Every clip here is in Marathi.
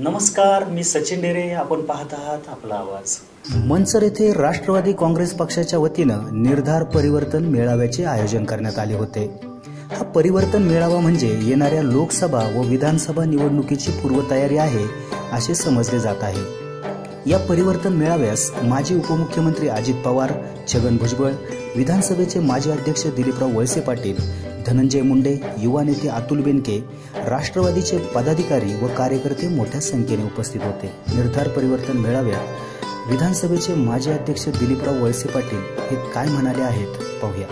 नमस्कार, मी सचिन डेरे. आपण पाहत आहात आपला आवाज. मनसर येथे राष्ट्रवादी काँग्रेस पक्षाच्या वतीनं निर्धार परिवर्तन मेळाव्याचे आयोजन करण्यात आले होते. हा परिवर्तन मेळावा म्हणजे येणाऱ्या लोकसभा व विधानसभा निवडणुकीची पूर्वतयारी आहे असे समजले जात आहे. या परिवर्तन मेळाव्यास माजी उपमुख्यमंत्री अजित पवार, छगन भुजबळ, विधानसभेचे माजी अध्यक्ष दिलीपराव वळसे पाटील, धनंजय मुंडे, युवा नेते अतुल बेनके, राष्ट्रवादीचे पदाधिकारी व कार्यकर्ते मोठ्या संख्येने उपस्थित होते. निर्धार परिवर्तन मेळाव्यात विधानसभेचे माजी अध्यक्ष दिलीपराव वळसे पाटील हे काय म्हणाले आहेत पाहूया.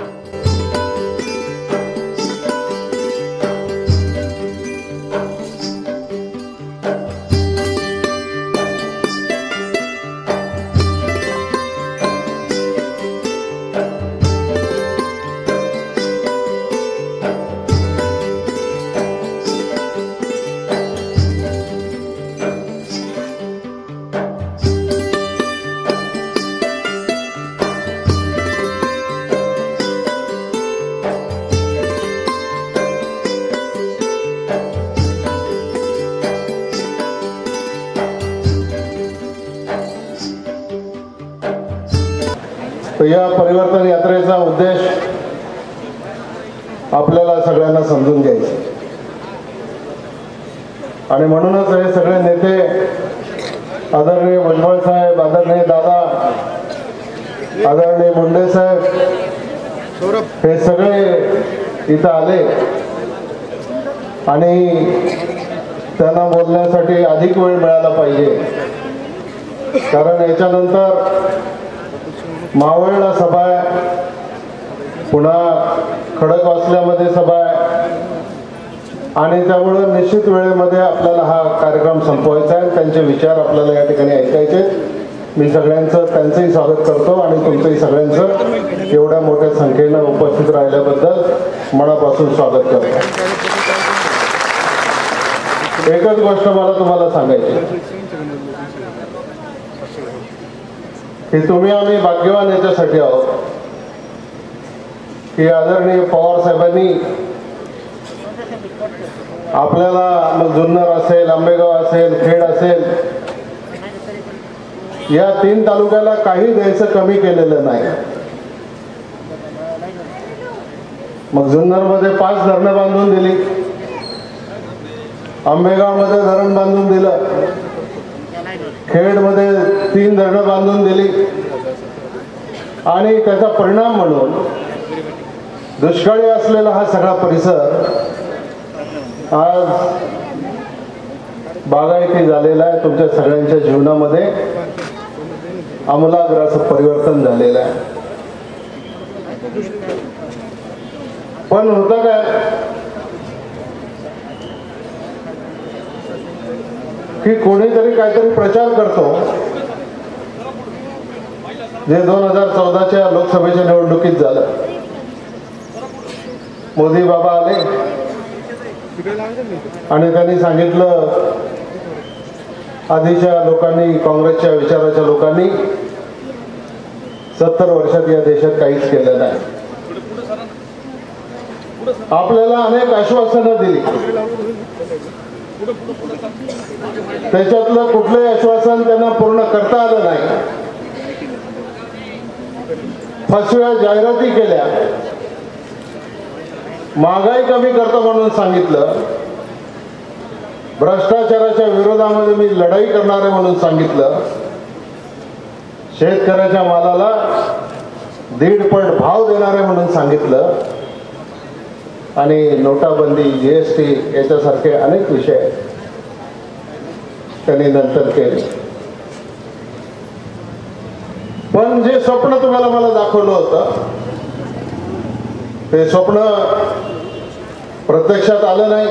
या परिवर्तन यात्रेचा उद्देश आपल्याला सगळ्यांना समजून घ्यायचा आणि म्हणूनच हे सगळे नेते, आदरणीय भुजबळ साहेब, आदरणीय दादा, आदरणीय मुंडे साहेब, हे सगळे इथं आले आणि त्यांना बोलण्यासाठी अधिक वेळ मिळाला पाहिजे. कारण याच्यानंतर मावळला सभा आहे, पुन्हा खडकवासल्यामध्ये सभा आहे आणि त्यामुळे निश्चित वेळेमध्ये आपल्याला हा कार्यक्रम संपवायचा आहे. त्यांचे विचार आपल्याला या ठिकाणी ऐकायचे. मी सगळ्यांचं त्यांचंही स्वागत करतो आणि तुमचंही सगळ्यांचं एवढ्या मोठ्या संख्येनं उपस्थित राहिल्याबद्दल मनापासून स्वागत करतो. एकच गोष्ट मला तुम्हाला सांगायची की तुम्ही आम्ही भाग्यवान याच्यासाठी आहोत की आदरणीय पवार साहेबांनी आपल्याला, मग जुन्नर असेल, आंबेगाव असेल, खेड असेल, या 3 तालुक्याला काही द्यायचं कमी केलेलं नाही. मग जुन्नरमध्ये 5 धरणं बांधून दिली, आंबेगावमध्ये धरण बांधून दिलं, खेडमध्ये 3 धरणं बांधून दिली आणि त्याचा परिणाम म्हणून दुष्काळी असलेला हा सगळा परिसर आज बागायती झालेला आहे. तुमच्या सगळ्यांच्या जीवनामध्ये आमूलाग्र असं परिवर्तन झालेलं आहे. पण होतं काय की कोणीतरी काहीतरी प्रचार करतो, जे 2014च्या लोकसभेच्या निवडणुकीत झालं. मोदी बाबा आले आणि त्यांनी सांगितलं, आधीच्या लोकांनी, काँग्रेसच्या विचाराच्या लोकांनी 70 वर्षात या देशात काहीच केलं नाही. आपल्याला अनेक आश्वासनं दिली, त्याच्यातलं कुठलंही आश्वासन त्यांना पूर्ण करता आलं नाही. फसव्या जाहिराती केल्या, महागाई कमी करतो म्हणून सांगितलं, भ्रष्टाचाराच्या विरोधामध्ये मी लढाई करणार आहे म्हणून सांगितलं, शेतकऱ्याच्या मालाला 1.5 पट भाव देणार आहे म्हणून सांगितलं आणि नोटाबंदी, GST याच्यासारखे अनेक विषय त्यांनी नंतर केले. पण जे स्वप्न तुम्हाला मला दाखवलं होतं ते स्वप्न प्रत्यक्षात आलं नाही.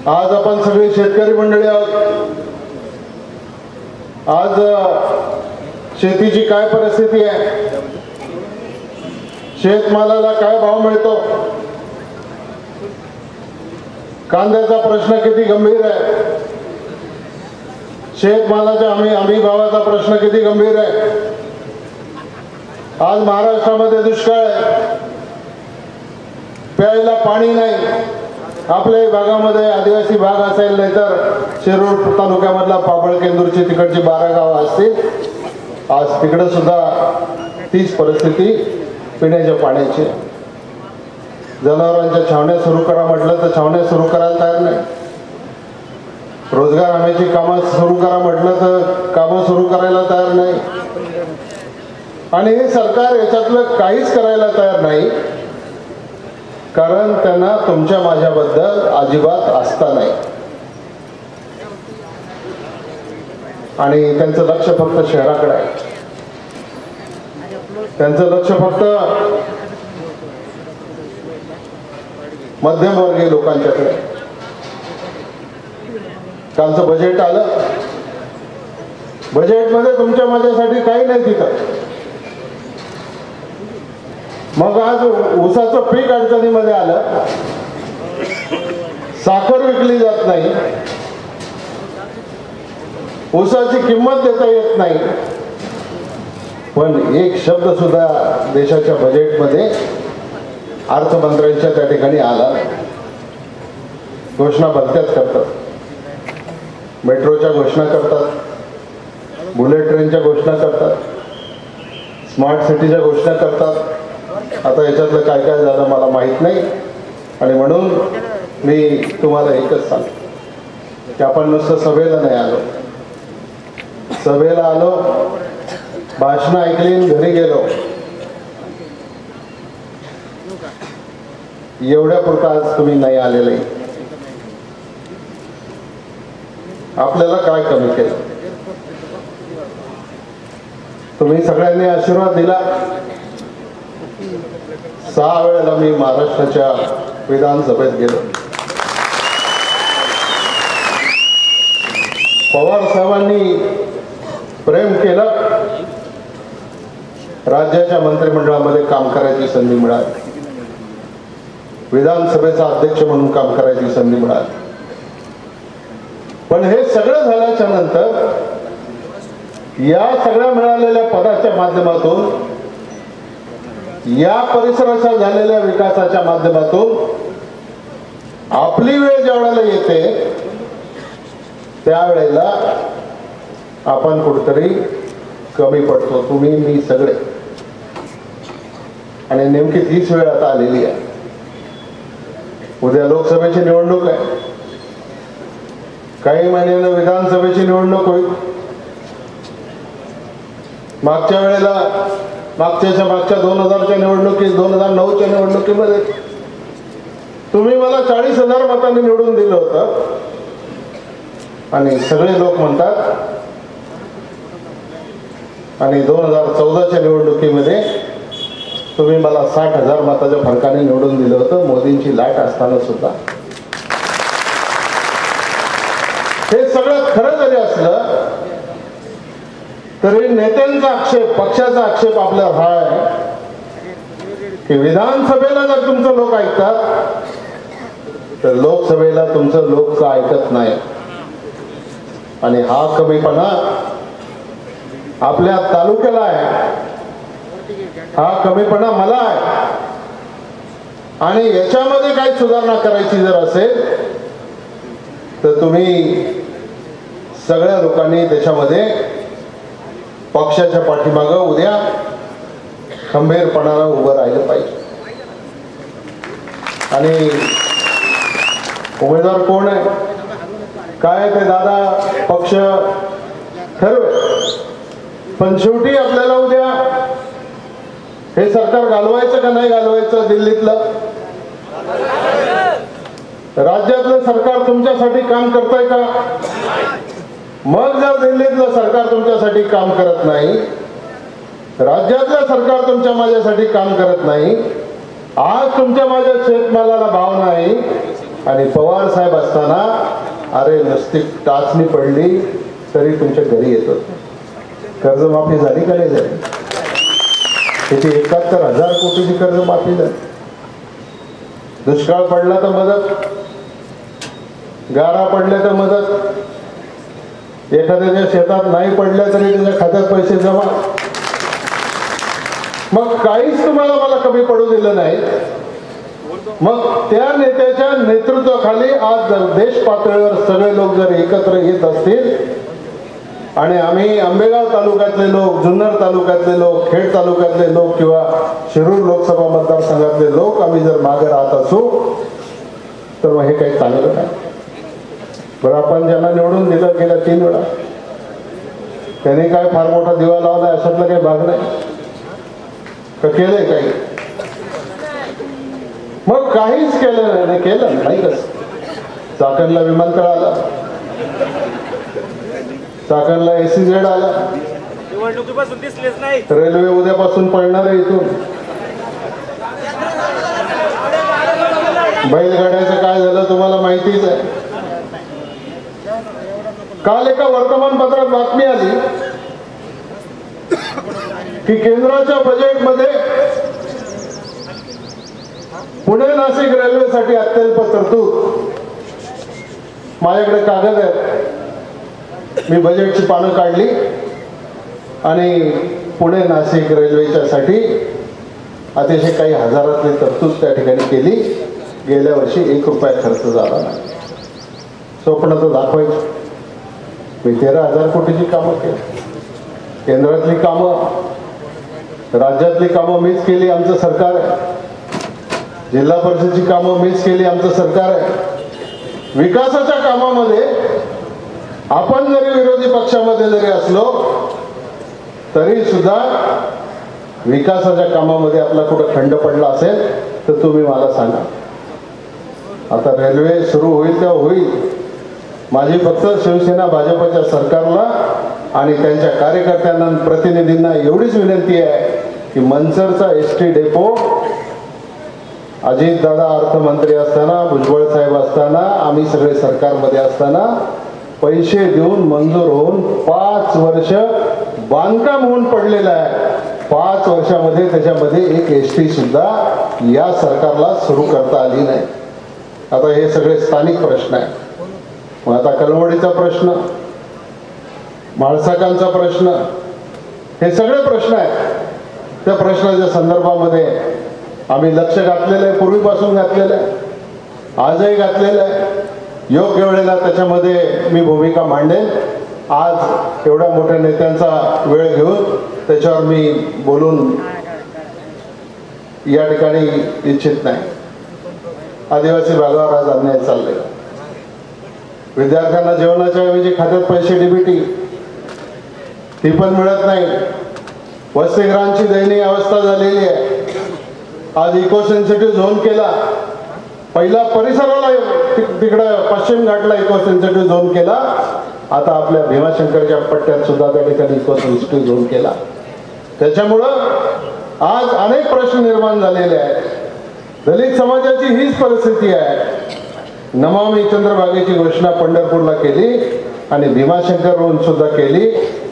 आज आपण सगळी शेतकरी मंडळी आहोत. आज शेतीची काय परिस्थिती आहे, शेतमालाला काय भाव मिळतो, कांद्याचा प्रश्न किती गंभीर आहे, शेतमालाच्या हमी भावाचा प्रश्न किती गंभीर आहे. आज महाराष्ट्रामध्ये दुष्काळ आहे, प्यायला पाणी नाही, आपल्याही भागामध्ये आदिवासी भाग असेल, नाहीतर शिरूर तालुक्यामधला पाबळकेंदूरची तिकडची 12 गावं असतील, आज तिकडे सुद्धा तीच परिस्थिती पिण्याच्या पाण्याची. जनावरांच्या छावण्या सुरू करा म्हटलं तर छावण्या सुरू करायला तयार नाही. रोजगार हमीची कामं सुरू करा म्हटलं तर कामं सुरू करायला तयार नाही. आणि हे सरकार याच्यातलं काहीच करायला तयार नाही, कारण त्यांना तुमच्या माझ्याबद्दल अजिबात आस्था नाही. आणि त्यांचं लक्ष फक्त शहराकडे आहे. त्यांचं लक्ष फक्त मध्यमवर्गीय लोकांच्याकडे. कालचं बजेट आलं, बजेटमध्ये तुमच्या माझ्यासाठी काही नाही तिथं. मग आज ऊसाचं पीक अडचणीमध्ये आलं, साखर विकली जात नाही, ऊसाची किंमत देता येत नाही, पण एक शब्द सुद्धा देशाच्या बजेटमध्ये अर्थमंत्र्यांच्या त्या ठिकाणी आला. घोषणा भलत्याच करतात. मेट्रोच्या घोषणा करतात, बुलेट ट्रेनच्या घोषणा करतात, स्मार्ट सिटीच्या घोषणा करतात. आता याच्यातलं काय काय झालं मला माहीत नाही. आणि म्हणून मी तुम्हाला एकच सांगतो की आपण नुसतं सभेला नाही आलो, सभेला आलो, भाषणं ऐकली, घरी गेलो, एवढ्या पुरता आज तुम्ही नाही आलेले. आपल्याला काय कमी केलं? तुम्ही सगळ्यांनी आशीर्वाद दिला. 6 वेळेला मी महाराष्ट्राच्या विधानसभेत गेलो. पवार साहेबांनी प्रेम केलं, राज्याच्या मंत्रिमंडळामध्ये काम करायची संधी मिळाली, विधानसभेचा अध्यक्ष म्हणून काम करायची संधी मिळाली. पण हे सगळं झाल्याच्या नंतर या सगळ्या मिळालेल्या पदाच्या माध्यमातून, या परिसराच्या झालेल्या विकासाच्या माध्यमातून आपली वेळ ज्या वेळेला येते त्यावेळेला आपण कुठेतरी कमी पडतो, तुम्ही मी सगळे. आणि नेमकी तीच वेळ आता आलेली आहे. उद्या लोकसभेची निवडणूक आहे, काही महिन्यानं विधानसभेची निवडणूक होईल. मागच्या वेळेला मागच्या 2000च्या निवडणुकीत 2009च्या निवडणुकीमध्ये तुम्ही मला 40,000 मतांनी निवडून दिलं होतं. आणि सगळे लोक म्हणतात, आणि 2014च्या निवडणुकीमध्ये तुम्ही मला 60,000 मताच्या फरकाने निवडून दिलं होतं, मोदींची लाट असताना सुद्धा. हे सगळं खरं जरी असलं तरी नेत्यांचा आक्षेप, पक्षाचा आक्षेप आपल्यावर हा आहे की विधानसभेला जर तुमचं लोक ऐकतात तर लोकसभेला तुमचं लोक का ऐकत नाही. आणि हा कमीपणा आपल्या तालुक्याला आहे, हा कमीपणा मला आहे. आणि याच्यामध्ये काही सुधारणा करायची जर असेल तर तुम्ही सगळ्या लोकांनी त्याच्यामध्ये पक्षाच्या पाठीमागं उद्या खंबीरपणानं उभं राहिलं पाहिजे. आणि उमेदवार कोण आहे काय ते दादा पक्ष ठरवे, पण शेवटी आपल्याला उद्या हे सरकार घालवायचं का नाही घालवायचं? दिल्लीतलं राज्यातलं सरकार तुमच्यासाठी काम करतंय का? मग जर दिल्लीतलं सरकार तुमच्यासाठी काम करत नाही, राज्यातलं सरकार तुमच्या माझ्यासाठी काम करत नाही, आज तुमच्या माझ्या शेतमालाला भाव नाही, आणि पवार साहेब असताना अरे नुसती टाचणी पडली तरी तुमच्या घरी येतो. कर्जमाफी झाली का नाही झाली? किती 71,000 कोटीची कर्जमाफी झाली. दुष्काळ पडला तर मदत, गारा पडल्या तर मदत, एखाद्याच्या शेतात नाही पडल्या तरी त्याच्या खात्यात पैसे जमा. मग काहीच तुम्हाला मला कमी पडू दिलं नाही. मग त्या नेत्याच्या नेतृत्वाखाली आज जर देश पातळीवर सगळे लोक जर एकत्र येत असतील आणि आम्ही आंबेगाव तालुक्यातले लोक, जुन्नर तालुक्यातले लोक, खेड तालुक्यातले लोक किंवा शिरूर लोकसभा मतदारसंघातले लोक आम्ही जर मागे राहत असू तर मग हे काही चांगलं नाही. बरं, आपण ज्यांना निवडून दिलं गेल्या 3 वेळा त्यांनी काय फार मोठा दिवा लावला अशातलं काही भाग नाही का? केलंय काही? मग काहीच केलं नाही. केलं नाही कसं? चाकणला विमानतळ आला, चाकणला SEZ आला, निवडणुकीपासून दिसलेच नाही. रेल्वे उद्यापासून पळणार आहे इथून. बैलगाड्याचं काय झालं तुम्हाला माहितीच आहे. काल एका वर्तमानपत्रात बातमी आली की केंद्राच्या बजेटमध्ये पुणे नाशिक रेल्वेसाठी अत्यल्प तरतूद. माझ्याकडे कागद आहेत, मी बजेटची पानं काढली आणि पुणे नाशिक रेल्वेच्या साठी अतिशय काही हजारातली तरतूद त्या ठिकाणी केली. गेल्या वर्षी 1 रुपया खर्च झाला नाही. स्वप्न तर दाखवायचं. मी 13,000 कोटीची कामं केली. केंद्रातली कामं, राज्यातली कामं मीच केली, आमचं सरकार आहे. जिल्हा परिषदेची कामं मीच केली, आमचं सरकार आहे. विकासाच्या कामामध्ये आपण जरी विरोधी पक्षामध्ये जरी असलो तरी सुद्धा विकासाच्या कामामध्ये आपला कुठं खंड पडला असेल तर तुम्ही मला सांगा. आता रेल्वे सुरू होईल तेव्हा होईल. माझी फक्त शिवसेना भाजपच्या सरकारला आणि त्यांच्या कार्यकर्त्यांना प्रतिनिधींना एवढीच विनंती आहे की मनसरचा ST डेपो अजितदादा अर्थमंत्री असताना, भुजबळ साहेब असताना, आम्ही सगळे सरकारमध्ये असताना पैसे देऊन मंजूर होऊन 5 वर्ष बांधकाम होऊन पडलेलं आहे. 5 वर्षामध्ये त्याच्यामध्ये एक ST सुद्धा या सरकारला सुरू करता आली नाही. आता हे सगळे स्थानिक प्रश्न आहे. मग आता कलवडीचा प्रश्न, माळसाकांचा प्रश्न, हे सगळे प्रश्न आहेत. त्या प्रश्नाच्या संदर्भामध्ये आम्ही लक्ष घातलेलं आहे, पूर्वीपासून घातलेलं आहे, आजही घातलेलं आहे. योग्य वेळेला त्याच्यामध्ये मी भूमिका मांडेल. आज एवढ्या मोठ्या नेत्यांचा वेळ घेऊन त्याच्यावर मी बोलून या ठिकाणी इच्छित नाही. आदिवासी भागावर आज अन्याय चाललेला. विद्यार्थ्यांना जेवणाच्या ऐवजी खात्यात पैसे DBT ती पण मिळत नाही. वसतिगृहांची दयनीय अवस्था झालेली आहे. आज इको सेन्सिटिव्ह झोन केला. पहिला परिसराला तिकडं पश्चिम घाटला इको सेन्सिटिव्ह झोन केला. आता आपल्या भीमाशंकरच्या पट्ट्यात सुद्धा त्या ठिकाणी इको सेन्सिटिव्ह झोन केला. त्याच्यामुळं आज अनेक प्रश्न निर्माण झालेले आहेत. दलित समाजाची हीच परिस्थिती आहे. नमामि चंद्रभागेची घोषणा पंढरपूरला केली आणि भीमाशंकरहून सुद्धा केली,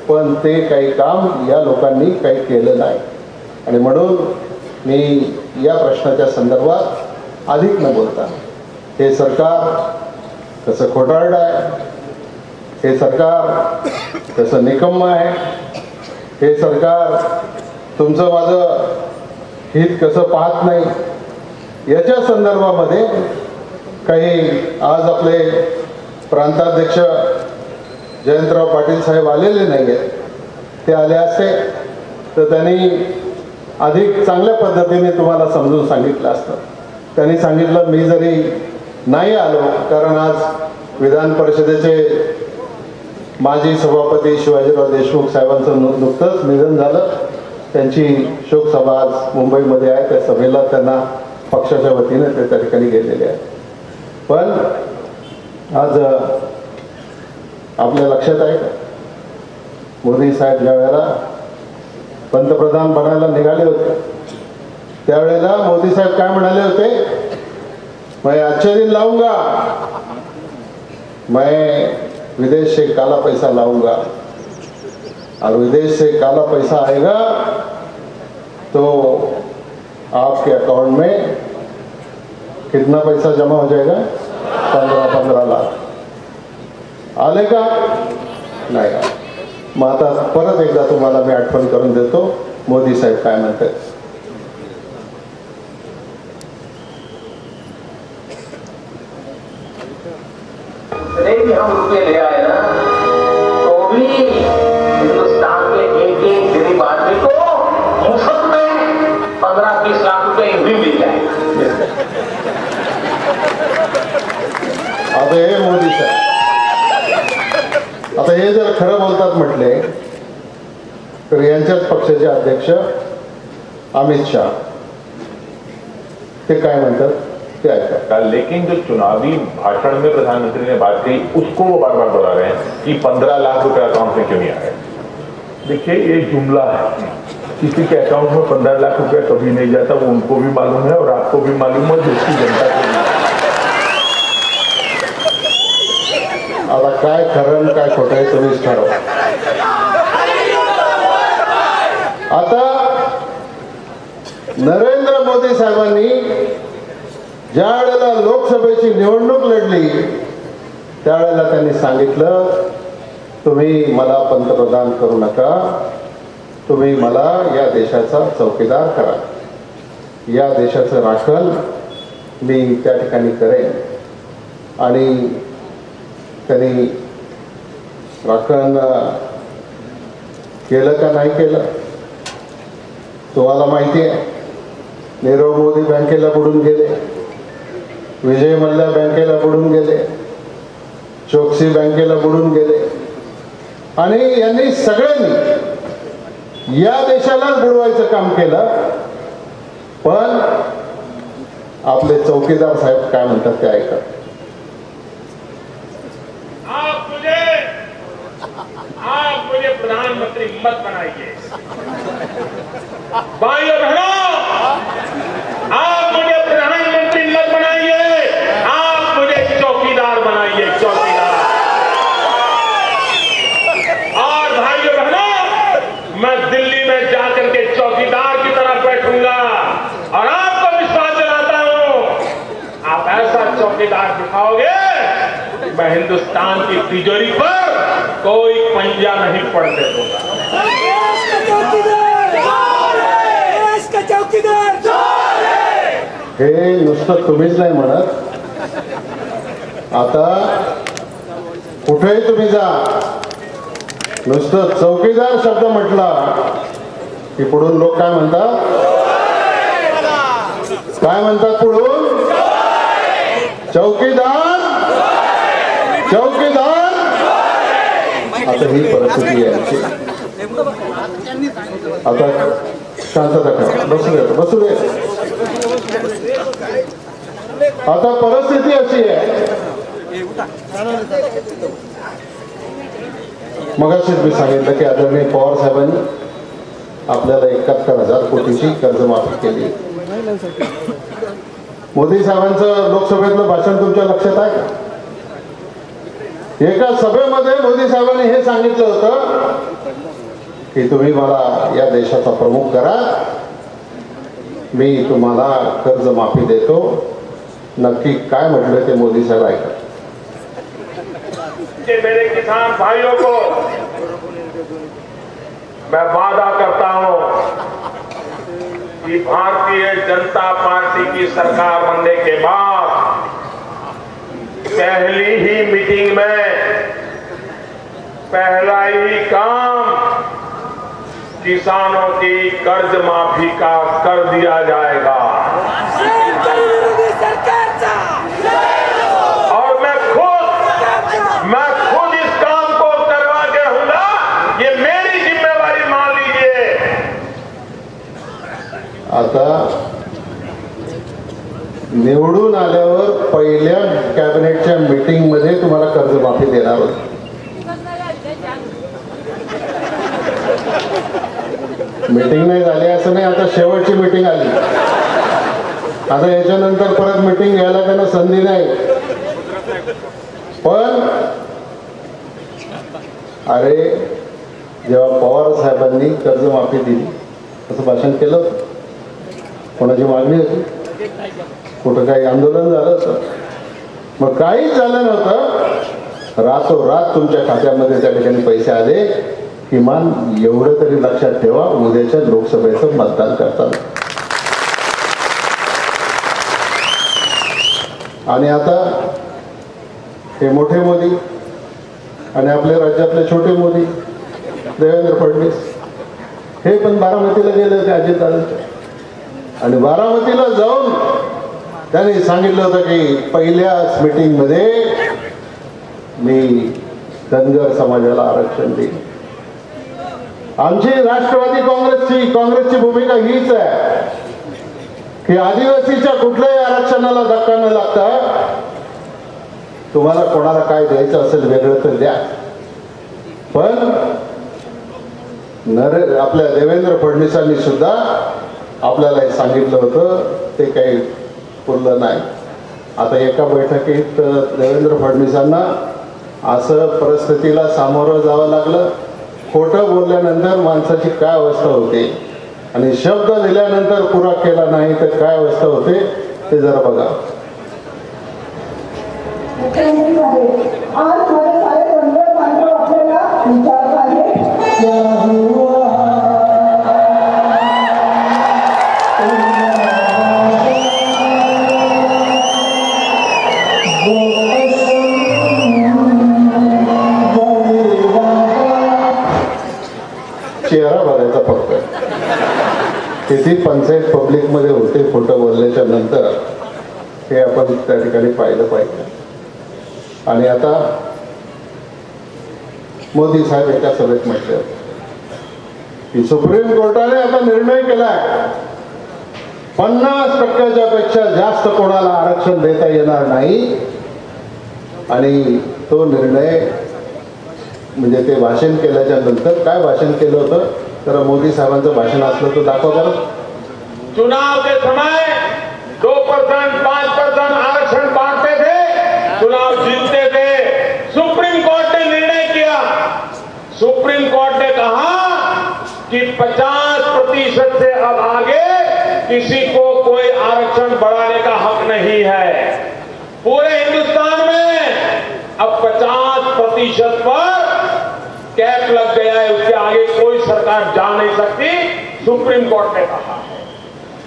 पण ते काही काम या लोकांनी काही केलं नाही. आणि म्हणून मी या प्रश्नाच्या संदर्भात अधिक न बोलता हे सरकार कसं खोटारडं आहे, हे सरकार कसं निकम्म आहे, हे सरकार तुमचं माझं हित कसं पाहत नाही, याच्या संदर्भामध्ये काही आज आपले प्रांताध्यक्ष जयंतराव पाटील साहेब आलेले नाही आहेत. ते आले असते तर त्यांनी अधिक चांगल्या पद्धतीने तुम्हाला समजून सांगितलं असतं. त्यांनी सांगितलं मी जरी नाही आलो, कारण आज विधान परिषदेचे माजी सभापती शिवाजीराव देशमुख साहेबांचं नुकतंच निधन झालं. त्यांची शोकसभा आज मुंबईमध्ये आहे. त्या सभेला त्यांना पक्षाच्या वतीने ते त्या ठिकाणी गेलेले आहेत. पण आज आपल्या लक्षात आहे का, मोदी साहेब ज्या वेळेला पंतप्रधान बनायला निघाले होते त्यावेळेला मोदी साहेब काय म्हणाले होते, मैं अच्छे दिन लाऊंगा, मैं विदेश से काला पैसा लाऊंगा, और विदेश से काला पैसा आएगा तो आपके अकाउंट में कितना पैसा जमा हो जाएगा, 15 लाख आले का नाही. मग आता परत एकदा तुम्हाला मी आठवण करून देतो मोदी साहेब काय म्हणतात. भी हम रुपये ले आए ना तो भी हिंदुस्तान के एक एक गरीब आदमी को मुफ्त में 15-20 लाख रुपए भी मिल जाए। आता हे मोदी साहेब, आता हे जर खरं बोलतात म्हटले तर यांच्याच पक्षाचे अध्यक्ष अमित शाह ते काय म्हणतात ते ऐका। लेकिन जो चुनावी भाषण में प्रधानमंत्री ने बात कही उसको वो बार बार दोहरा रहे हैं कि 15 लाख रुपए अकाउंट में क्यों नहीं आए। देखिए ये जुमला है, किसी के अकाउंट में 15 लाख रुपया कभी नहीं जाता, वो उनको भी मालूम है और आपको भी मालूम है, देश की जनता को भी। आता काय खरं काय खोटं आहे तुम्हीच ठरवा। आता नरेंद्र मोदी साहेबांनी ज्या वेळेला लोकसभेची निवडणूक लढली त्यावेळेला त्यांनी सांगितलं तुम्ही मला पंतप्रधान करू नका, तुम्ही मला या देशाचा चौकीदार करा, या देशाचं राखण मी त्या ठिकाणी करेन। आणि त्यांनी राखण केलं का नाही केलं तुम्हाला माहिती आहे। नीरव मोदी बँकेला बुडून गेले, विजय मल्ल्या बँकेला बुडून गेले, चोक्सी बँकेला बुडून गेले आणि यांनी सगळ्यांनी या देशालाच बुडवायचं काम केलं। पण आपले चौकीदार साहेब काय म्हणतात ते ऐका। आप मुझे प्रधानमंत्री मत बनाइए, भाइयों बहनों, आप मुझे प्रधानमंत्री मत बनाइए, आप मुझे चौकीदार बनाइए, चौकीदार। और भाइयों बहनों, मैं दिल्ली में जाकर के चौकीदार की तरह बैठूंगा और आपको विश्वास दिलाता हूं, आप ऐसा चौकीदार दिखाओगे मैं हिंदुस्तान की तिजोरी पर कोई पंजा नहीं पड़ने दूंगा। हे नुसतं तुम्हीच नाही म्हणत, आता कुठेही तुम्ही जा नुसतं चौकीदार शब्द म्हटला की पुढून लोक काय म्हणतात, काय म्हणतात पुढून, चौकीदार चौकीदार। आता ही परिस्थिती आहे। आता शांतता करा, बसू दे बसू दे। आता परिस्थिती अशी आहे, मगाशीच मी सांगितलं की आदरणीय पवार साहेबांनी आपल्याला 71,000 कोटीची कर्जमाफी केली। मोदी साहेबांचं लोकसभेतलं भाषण तुमच्या लक्षात आहे का? एका सभेमध्ये मोदी साहेबांनी हे सांगितलं होतं की तुम्ही मला या देशाचा प्रमुख करा, मी तुम्हाला कर्जमाफी देतो। नक्की काय म्हटलं ते मोदी साहेब ऐका। मेरे किसान भाइयों को मैं वादा करता हूं कि भारतीय जनता पार्टी की सरकार बनने के बाद पहली ही मीटिंग में पहला ही काम किसानों की कर्ज माफी का कर दिया जाएगा। और मैं खुद इस काम को करवा के रहूंगा, ये मेरी जिम्मेवारी मान लीजिए। आता निवडून आल्यावर पहिल्या कॅबिनेटच्या मीटिंग मध्ये तुम्हाला कर्जमाफी देणार होते। मीटिंग नाही झाली असं नाही, आता शेवटची मीटिंग आली। आता याच्यानंतर परत मीटिंग घ्यायला त्यांना संधी नाही। पण अरे जेव्हा पवार साहेबांनी कर्जमाफी दिली असं भाषण केलं होतं, कोणाची मागणी होती, कुठं काही आंदोलन झालं होतं? मग काहीच झालं नव्हतं। रातोरात तुमच्या खात्यामध्ये त्या ठिकाणी पैसे आले। किमान एवढं तरी लक्षात ठेवा उद्याच्या लोकसभेचं मतदान करताना। आणि आता हे मोठे मोदी आणि आपले राज्यातले छोटे मोदी देवेंद्र फडणवीस हे पण बारामतीला गेले होते अजितदादांच्या, आणि बारामतीला जाऊन त्यांनी सांगितलं होतं की पहिल्याच मीटिंगमध्ये मी धनगर समाजाला आरक्षण देईन. आमची राष्ट्रवादी काँग्रेसची भूमिका हीच आहे की आदिवासीच्या कुठल्याही आरक्षणाला धक्का न लागता तुम्हाला कोणाला काय द्यायचं असेल वेगळं तर द्या, पण आपल्या देवेंद्र फडणवीसांनी सुद्धा आपल्याला हे सांगितलं होतं, ते काही पुरलं नाही. आता एका बैठकीत देवेंद्र फडणवीसांना असं परिस्थितीला सामोरं जावं लागलं. खोटं बोलल्यानंतर माणसाची काय अवस्था होते आणि शब्द दिल्यानंतर पुरा केला नाही तर काय अवस्था होते ते जरा बघा. आज माझे सारे धनगर बांधव आपल्याला विचारत आहे चेहरा बघायचा फक्त. किती पंचायत पब्लिक मध्ये होते खोटं बोलल्याच्या नंतर हे आपण त्या ठिकाणी पाहिलं पाहिजे. आणि आता मोदी साहेब एका सभेत म्हटले की सुप्रीम कोर्टाने आता निर्णय केलाय 50% पेक्षा जास्त कोणाला आरक्षण देता येणार नाही. आणि तो निर्णय म्हणजे ते भाषण केल्याच्या नंतर काय भाषण केलं होतं तर मोदी साहेबांचं भाषण असलं तर दाखवा बरं. चुनाव के समय 2% 5% आरक्षण बांटते थे, चुनाव जीतते थे. सुप्रीम कोर्ट ने निर्णय किया, सुप्रीम कोर्ट ने कहा कि 50% से अब आगे किसी को कोई आरक्षण बढ़ाने का हक नहीं है. पूरे हिंदुस्तान में अब 50% पर कैप लग गया है, उसके आगे कोई सरकार जा नहीं सकती, सुप्रीम कोर्ट ने कहा है.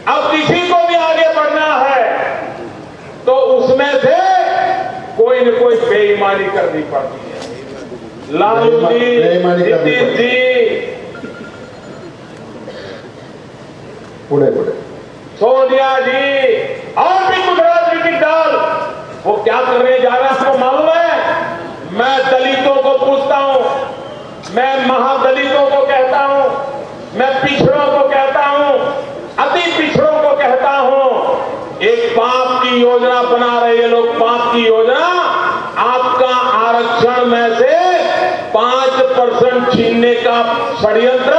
अब किसी को भी आगे बढ़ना है तो उसमें से कोई न कोई बेईमानी करनी पड़ती है. लालू जी, नीतीश जी, पुढे पुढे सोनिया जी और भी कुछ राजनीतिक दल वो क्या करने जा रहे हैं आपको मालूम है? मैं दलितों को पूछता हूं, मैं महादलितों को कहता हूं, मैं पिछड़ों को कहता हूं, अति पिछड़ों को कहता हूं, एक पाप की योजना बना रहे हैं लोग. पाप की योजना, आपका आरक्षण में से 5% छीनने का षड्यंत्र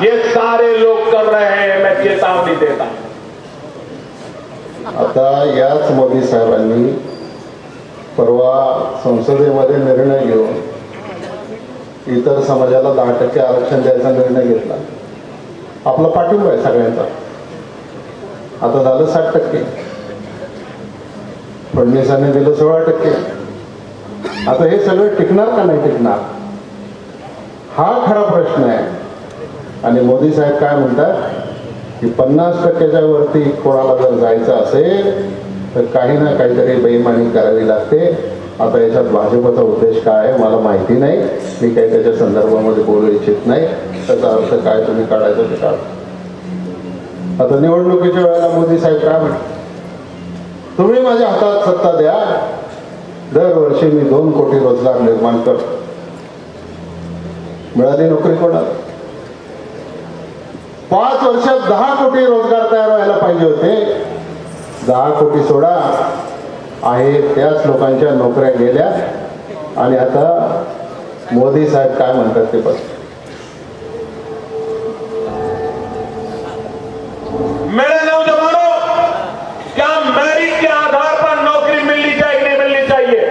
ये सारे लोग कर रहे हैं. मैं चेतावनी देता हूं. आता याच मोदी साहेबांनी परवा संसदेमध्ये निर्णय घेऊन इतर समाजाला 10% आरक्षण द्यायचा निर्णय घेतला. आपला पाठिंबा आहे सगळ्यांचा. आता झालं 60%. फडणवीसांनी दिलं 16%. आता हे सगळं टिकणार का नाही टिकणार हा खरा प्रश्न आहे. आणि मोदी साहेब काय म्हणतात की 50%च्या वरती कोणाला जर जायचं असेल तर काही ना काहीतरी बेईमानी करावी लागते. आता याच्यात भाजपचा उद्देश काय आहे मला माहिती नाही, मी काही त्याच्या संदर्भामध्ये बोलू इच्छित नाही. त्याचा अर्थ काय तुम्ही काढायचं ते काढा. आता निवडणुकीच्या वेळेला मोदी साहेब काय म्हणतात, तुम्ही माझ्या हातात सत्ता द्या, दरवर्षी मी 2 कोटी रोजगार निर्माण करतो. मिळाली नोकरी कोणाला? 5 वर्षात 10 कोटी रोजगार तयार व्हायला पाहिजे होते. 10 कोटी सोडा आहे त्याच लोकांच्या नोकऱ्या गेल्या. आणि आता मोदी साहेब काय म्हणतात ते बघ. मेरे नौजवानों, क्या मेरिट के आधार पर नौकरी मिलनी चाहिए कि नहीं मिलनी चाहिए?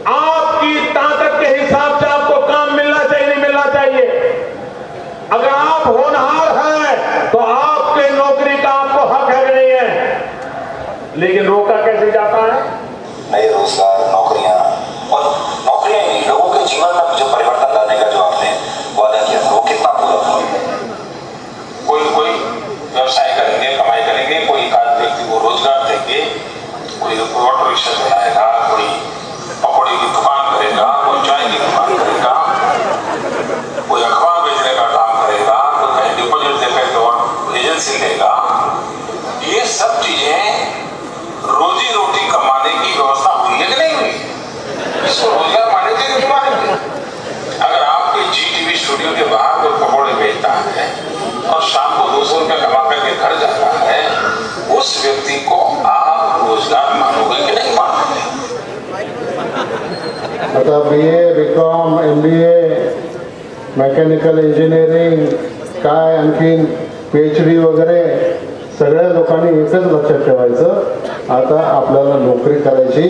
आपकी ताकत के हिसाब से आपको काम मिलना चाहिए नहीं मिलना चाहिए? अगर आप होनहार हैं तो आपके नौकरी का आपको हक है कि नहीं है? लेकिन रोका कैसे जाता है? नए रोजगार, नौकरियां और नौकरियां ही लोगों के जीवन में जो परिवर्तन लाने का जो आपने वादा किया था वो कितना पूरा हुआ? कोई व्यवसाय करेंगे, कमाई करेंगे, कोई एक आध व्यक्ति को रोजगार देंगे, कोई ऑटो रिक्शा चलाएगा, कोई पकौड़े की दुकान करेगा, आता BA BCom MBA mechanical engineering काय आणखीन PhD वगैरे सगळ्या लोकांनी एकच लक्षात ठेवायचं, आता आपल्याला नोकरी करायची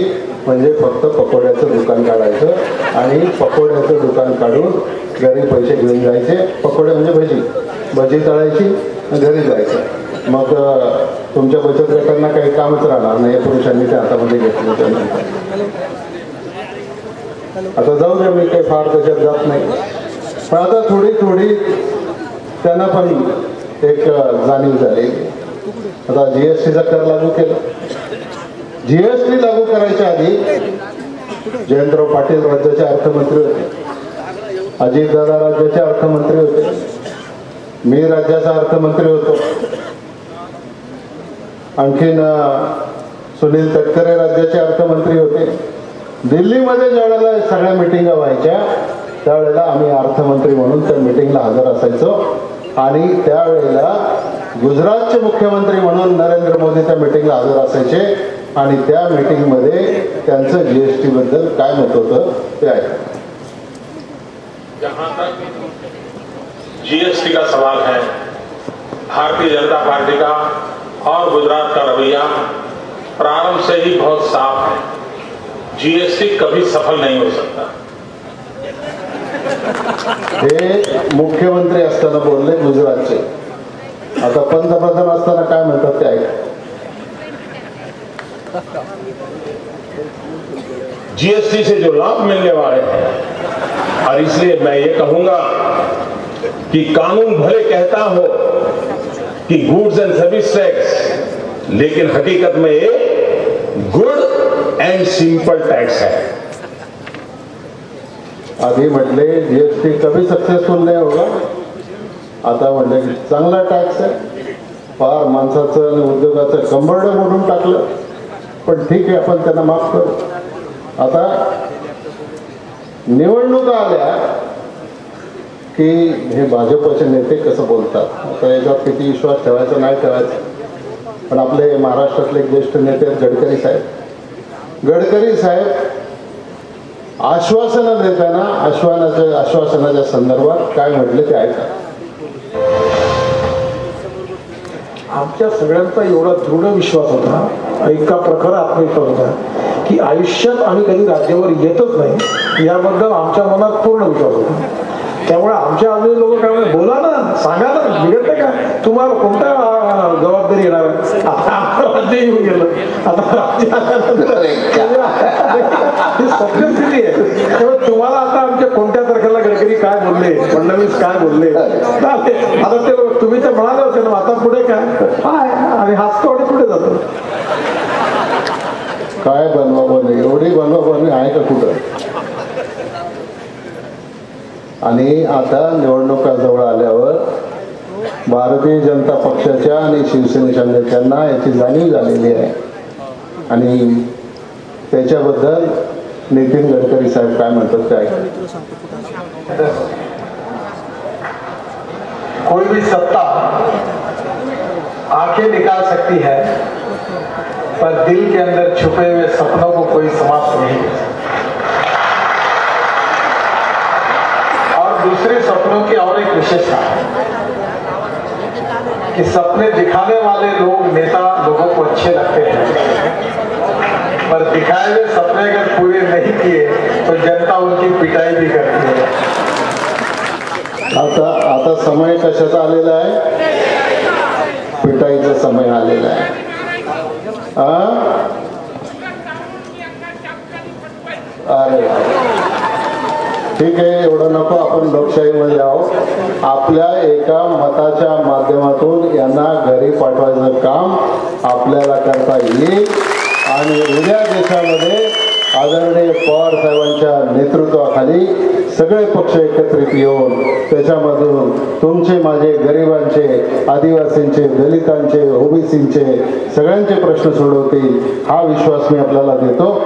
म्हणजे फक्त पकोड्याचं दुकान काढायचं आणि पकोड्याचं दुकान काढून घरी पैसे घेऊन जायचे. पकोडे म्हणजे भजी तळायची घरी जायचं. मग तुमच्या बचत गटांना काही कामच राहणार नाही पुरुषांनी त्या हातामध्ये घेतलं त्यानंतर. आता जाऊ द्या, मी काही फार त्याच्यात जात नाही, पण आता थोडी त्यांना पण एक जाणीव झाली. आता GSTचा कर लागू केला. GST लागू करायच्या आधी जयंतराव पाटील राज्याचे अर्थमंत्री होते, अजितदादा राज्याचे अर्थमंत्री होते, मी राज्याचा अर्थमंत्री होतो, आणखीन सुनील तटकरे राज्याचे अर्थमंत्री होते. दिल्लीमध्ये ज्यावेळेला सगळ्या मिटिंगा व्हायच्या त्यावेळेला आम्ही अर्थमंत्री म्हणून त्या मिटिंगला हजर असायचो आणि त्यावेळेला गुजरातचे मुख्यमंत्री म्हणून नरेंद्र मोदी त्या मिटिंगला हजर असायचे आणि त्या मिटिंगमध्ये त्यांचं GST बद्दल काय मत होतं ते आहे. जहां तक GST का सवाल है, भारतीय जनता पार्टी का और गुजरात का रवैया प्रारंभ से ही बहुत साफ है. GST कभी सफल नहीं हो सकता. हे मुख्यमंत्री असताना बोलले गुजरातचे. आता पंतप्रधान असताना काय म्हणतात ते ऐका. GST से जो लाभ मिलने वाले हैं, और इसलिए मैं ये कहूंगा कि कानून भले कहता हो कि गुड्स एंड सर्विस टैक्स, लेकिन हकीकत में ये गुड एंड सिंपल टैक्स है. आधी म्हटले GST कभी सक्सेसफुल नाही होगा, आता म्हटले की चांगला टॅक्स आहे. फार माणसाचं आणि उद्योगाचं कंबरडं मोडून टाकलं, पण ठीक आहे आपण त्यांना माफ करू. आता निवडणुका आल्या की हे भाजपचे नेते कसं बोलतात, आता याच्यात किती विश्वास ठेवायचा नाही ठेवायचा. पण आपले महाराष्ट्रातले एक ज्येष्ठ नेते गडकरी साहेब आश्वासनं देताना आश्वासनाच्या संदर्भात काय म्हटले ते ऐका. आमच्या सगळ्यांचा एवढा दृढ विश्वास होता, एका प्रकारे आत्मविश्वास होता की आयुष्यात आम्ही कधी राज्यावर येतच नाही याबद्दल आमच्या मनात पूर्ण विश्वास होता. त्यामुळे आमच्या आजूबाजू लोक काय म्हणतात, बोला ना, सांगा ना, बिघडतं का, तुम्हाला कोणत्या जबाबदारी येणार आहे. आता राज्य येऊन गेलं, आता सत्यस्थिती आहे. त्यामुळे तुम्हाला आता आमच्या कोणत्या तारखेला गडकरी काय बोलले, फडणवीस काय बोलले, आता ते तुम्ही तर म्हणाले होते ना, आता पुढे काय आणि हसतो आणि पुढे जातो. काय बनवाबनवी, एवढी बनवाबनवी आहे का कुठं. आणि आता निवडणुका जवळ आल्यावर भारतीय जनता पक्षाच्या आणि शिवसेनेच्या नेत्यांना याची जाणीव झालेली आहे आणि त्याच्याबद्दल नितीन गडकरी साहेब काय म्हणतात ते ऐका. कोई भी सत्ता आंखें निकाल सकती है पर दिल के अंदर छुपे हुए सपनों को कोई समाप्त नहीं कर सकता. दूसरे सपनों की और एक विशेषता है कि सपने दिखाने वाले लोग, नेता लोगों को अच्छे लगते हैं, पर दिखाए हुए सपने अगर पूरे नहीं किए तो जनता उनकी पिटाई भी करती है. आता समय कशाचा आलेला आहे, पिटाईचा समय आलेला आहे. अरे ठीक आहे, एवढं नको, आपण लोकशाहीमध्ये आहोत. आपल्या एका मताच्या माध्यमातून यांना घरी पाठवायचं काम आपल्याला करता येईल आणि उद्या देशामध्ये आदरणीय पवार साहेबांच्या नेतृत्वाखाली सगळे पक्ष एकत्रित येऊन त्याच्यामधून तुमचे, माझे, गरिबांचे, आदिवासींचे, दलितांचे, ओबीसींचे सगळ्यांचे प्रश्न सोडवतील हा विश्वास मी आपल्याला देतो.